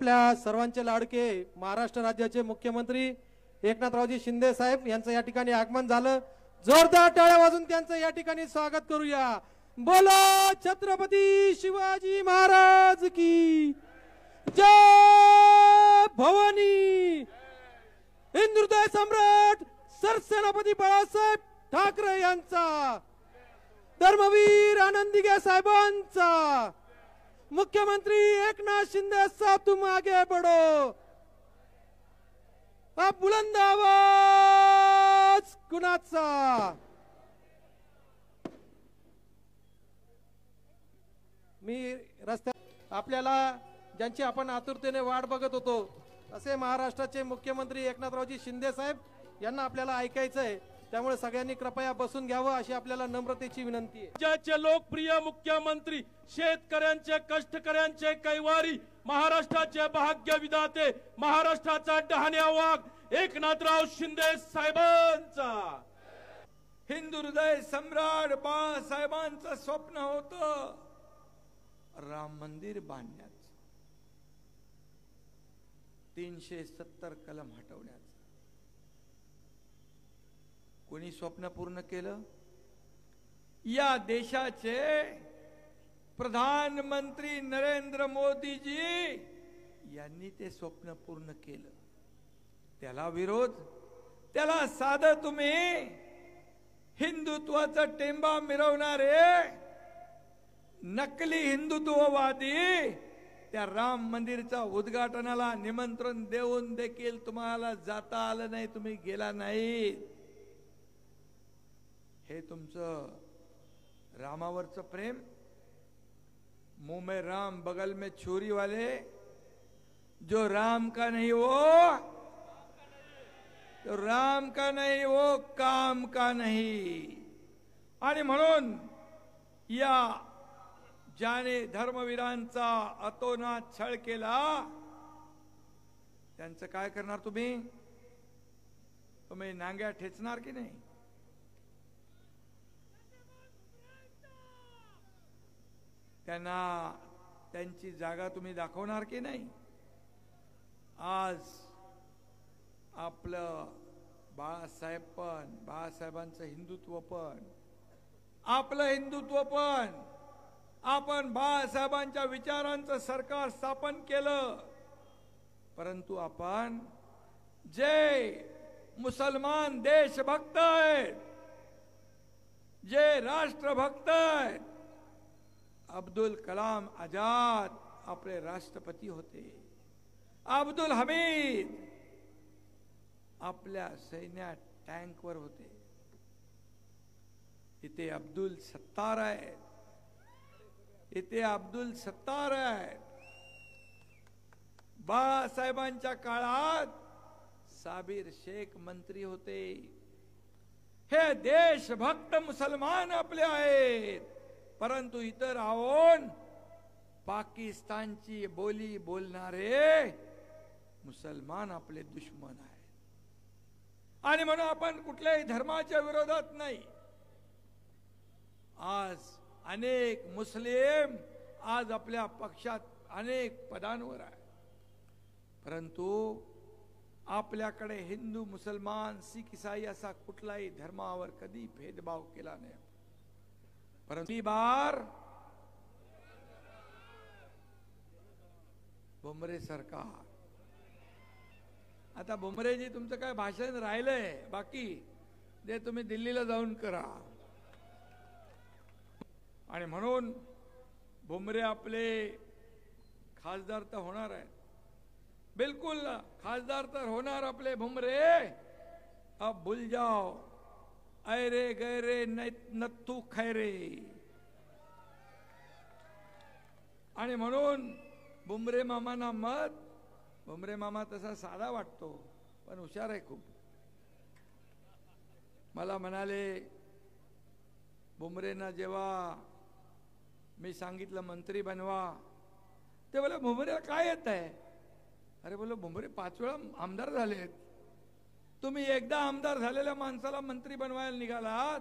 आपल्या सर्वांचे लाडके महाराष्ट्र राज्याचे मुख्यमंत्री एकनाथरावजी शिंदे साहेब यांचं या ठिकाणी आगमन झालं। जोरदार टाळ्या वाजून त्यांचं या ठिकाणी स्वागत करूया। बोलो छत्रपती शिवाजी महाराज की जय। भवानी हिंदुहृदय सम्राट सरसेनापती बाळासाहेब ठाकरे यांचा, धर्मवीर आनंदीगे साहेबांचा, मुख्यमंत्री एकनाथ शिंदे साहब तुम आगे बढ़ो। अब बुलंद आवाज कुणाचा? मी रस्त्यात आपल्याला ज्यांची आपण आतुरतेने वाट बघत होतो असे महाराष्ट्राचे मुख्यमंत्री एकनाथरावजी शिंदे साहेब यांना आपल्याला ऐकायचं आहे, त्यामुळे सगळ्यांनी कृपया बसून घ्यावं अशी आपल्याला नम्रतेची विनंती आहे। राज्याचे लोकप्रिय मुख्यमंत्री, शेतकऱ्यांचे कष्टकऱ्यांचे कैवारी, महाराष्ट्राचे भाग्य विधाते, महाराष्ट्राचा डहाण्या वाघ एकनाथराव शिंदे साहेबांचा, हिंदुहृदय सम्राट बाळासाहेबांचं स्वप्न होतं राम मंदिर बांधण्याचं, 370 कलम हटवण्याचं। कोणी स्वप्न पूर्ण केलं? या देशाचे प्रधानमंत्री नरेंद्र मोदीजी यांनी ते स्वप्न पूर्ण केलं। त्याला विरोध, त्याला साधं तुम्ही हिंदुत्वाचा टेंबा मिरवणारे नकली हिंदुत्ववादी त्या राम मंदिरच्या उद्घाटनाला निमंत्रण देऊन देखील तुम्हाला जाता आलं नाही, तुम्ही गेला नाही। हे तुमचं रामावरचं प्रेम, मुंह में राम बगल में छुरी वाले, जो राम का नहीं वो, तो राम का नहीं वो काम का नहीं। आणि म्हणून या ज्याने धर्मवीरांचा अतोनात छळ केला त्यांचं काय करणार तुम्ही? तुम्ही नांग्या ठेचणार की नाही? त्यांना त्यांची जागा तुम्ही दाखवणार की नाही? आज आपलं बाळासाहेब पण, बाळासाहेबांचं हिंदुत्व पण, आपलं हिंदुत्व पण, आपण बाळासाहेबांच्या विचारांचं सरकार स्थापन केलं, परंतु आपण जे मुसलमान देशभक्त आहेत, जे राष्ट्रभक्त आहेत, अब्दुल कलाम आजाद आपले राष्ट्रपती होते, अब्दुल हमीद आपल्या सैन्यात टँकवर होते, इथे अब्दुल सत्तार आहेत, इथे अब्दुल सत्तार आहेत। बाळासाहेबांच्या काळात साबिर शेख मंत्री होते। हे देशभक्त मुसलमान आपले आहेत, परंतु इतर आहोन पाकिस्तानची बोली बोलणारे मुसलमान आपले दुश्मन आहेत। आणि म्हणून आपण कुठल्याही धर्माच्या विरोधात नाही। आज अनेक मुस्लिम आज आपल्या पक्षात अनेक पदांवर आहे, परंतु आपल्याकडे हिंदू मुसलमान सिख ईसाई असा कुठलाही धर्मावर कधी भेदभाव केला नाही। परंतु बार भुमरे सरकार, आता भुमरेजी तुमचं काय भाषण राहिलंय बाकी ते तुम्ही दिल्लीला जाऊन करा। आणि म्हणून भुमरे आपले खासदार तर होणार आहे, बिल्कुल खासदार तर होणार आपले भुमरे। अब भूल जाओ ऐरे गैरे नत्थू खैरे। आणि म्हणून भुमरे मामांना मत, भुमरे मामा तसा साधा वाटतो पण हुशार आहे खूप। मला म्हणाले भुमरेंना जेव्हा मी सांगितलं मंत्री बनवा, ते बोले भुमरेला काय येत आहे? अरे बोलो भुमरे 5 वेळा आमदार झालेत, तुम्ही एकदा आमदार झालेल्या माणसाला मंत्री बनवायला निघालात,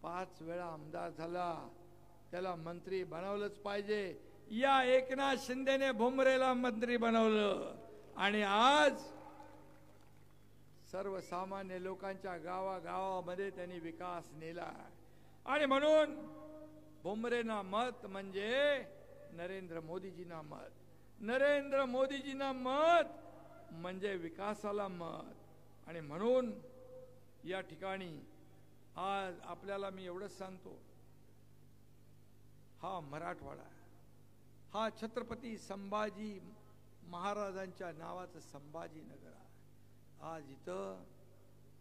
5 वेळा आमदार झाला त्याला मंत्री बनवलंच पाहिजे. या एकनाथ शिंदेने भुमरेला मंत्री बनवलं आणि आज सर्वसामान्य लोकांच्या गावागावामध्ये त्यांनी विकास नेला. आणि म्हणून भुमरेना मत म्हणजे नरेंद्र मोदीजींना मत, नरेंद्र मोदीजींना मत म्हणजे विकासाला मत. आणि म्हणून या ठिकाणी आज आपल्याला मी एवढंच सांगतो, हा मराठवाडा, हा छत्रपती संभाजी महाराजांच्या नावाचं संभाजीनगर आहे. आज इथं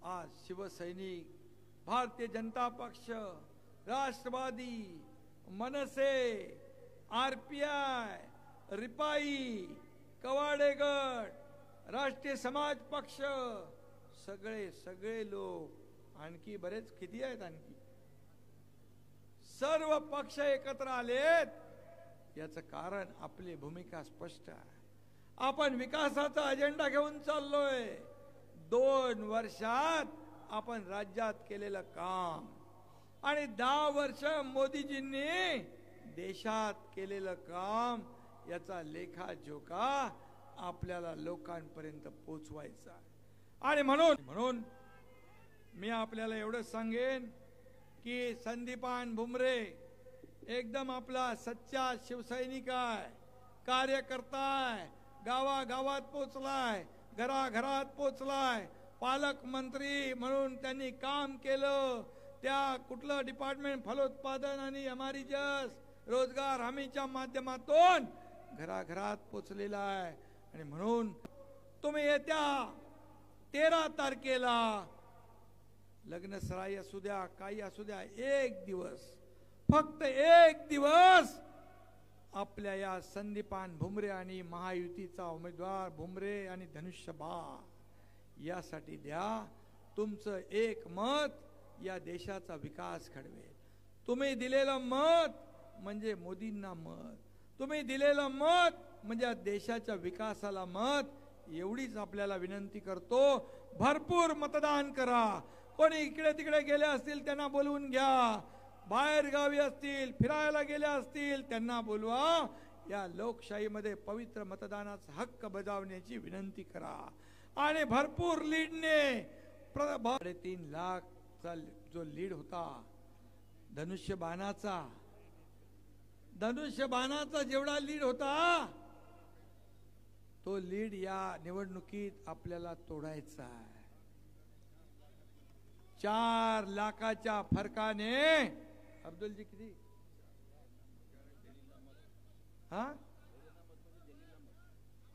आज शिवसैनिक, भारतीय जनता पक्ष, राष्ट्रवादी, मनसे, RPI, रिपाई, कवाडे गट, राष्ट्रीय समाज पक्ष, सगळे लोक, आणखी बरेच किती आहेत, आणखी सर्व पक्ष एकत्र आलेत. याचं कारण आपली भूमिका स्पष्ट आहे. आपण विकासाचा अजेंडा घेऊन चाललोय. 2 वर्षात आपण राज्यात केलेलं काम आणि 10 वर्ष मोदीजींनी देशात केलेलं काम याचा लेखाजोखा आपल्याला लोकांपर्यंत पोचवायचा आहे. आणि म्हणून मी आपल्याला एवढंच सांगेन की संदीपान भुमरे एकदम आपला सच्चा शिवसैनिक आहे, कार्यकर्ता आहे, गावागावात पोचलाय, घराघरात पोचलाय, पालकमंत्री म्हणून त्यांनी काम केलं. त्या कुठलं डिपार्टमेंट, फलोत्पादन आणि एमआरईजस रोजगार हमीच्या माध्यमातून घराघरात पोचलेला आहे. आणि म्हणून तुम्ही येत्या 13 तारखेला लग्न सराई असू द्या, काही असू द्या, एक दिवस, फक्त एक दिवस आपल्या या संदीपान भुमरे आणि महायुतीचा उमेदवार भुमरे आणि धनुष्यबाण यासाठी द्या. तुमचं एक मत या देशाचा विकास घडवेल. तुम्ही दिलेलं मत म्हणजे मोदींना मत, तुम्ही दिलेलं मत म्हणजे देशाच्या विकासाला मत. एवढीच आपल्याला विनंती करतो. भरपूर मतदान करा. कोणी इकडे तिकडे गेले असतील त्यांना बोलवून घ्या, बाहेर गावी असतील, फिरायला गेले असतील त्यांना बोलवा. या लोकशाहीमध्ये पवित्र मतदानाचा हक्क बजावण्याची विनंती करा. आणि भरपूर लीडने 3.5 लाखचा जो लीड होता धनुष्यबाणाचा जेवढा लीड होता तो लीड या निवडणुकीत आपल्याला तोडायचा आहे. 4 लाखाच्या फरकाने अब्दुलजी किती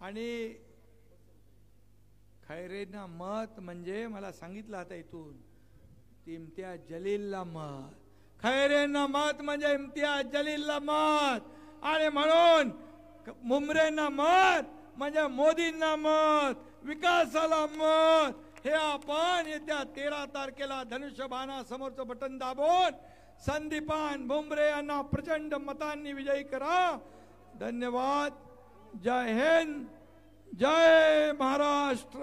आणि खैरेंना मत म्हणजे मला सांगितलं आता इथून इम्तियाज जलीलला मत. खैरेंना मत म्हणजे इम्तियाज जलीलला मत. आणि म्हणून भुमरेंना मत म्हणजे मोदींना मत, विकासाला मत. हे आपण येत्या 13 तारखेला धनुष्यबाणा समोरचं बटन दाबून संदीपान भुमरे यांना प्रचंड मतांनी विजयी करा. धन्यवाद. जय हिंद, जय महाराष्ट्र.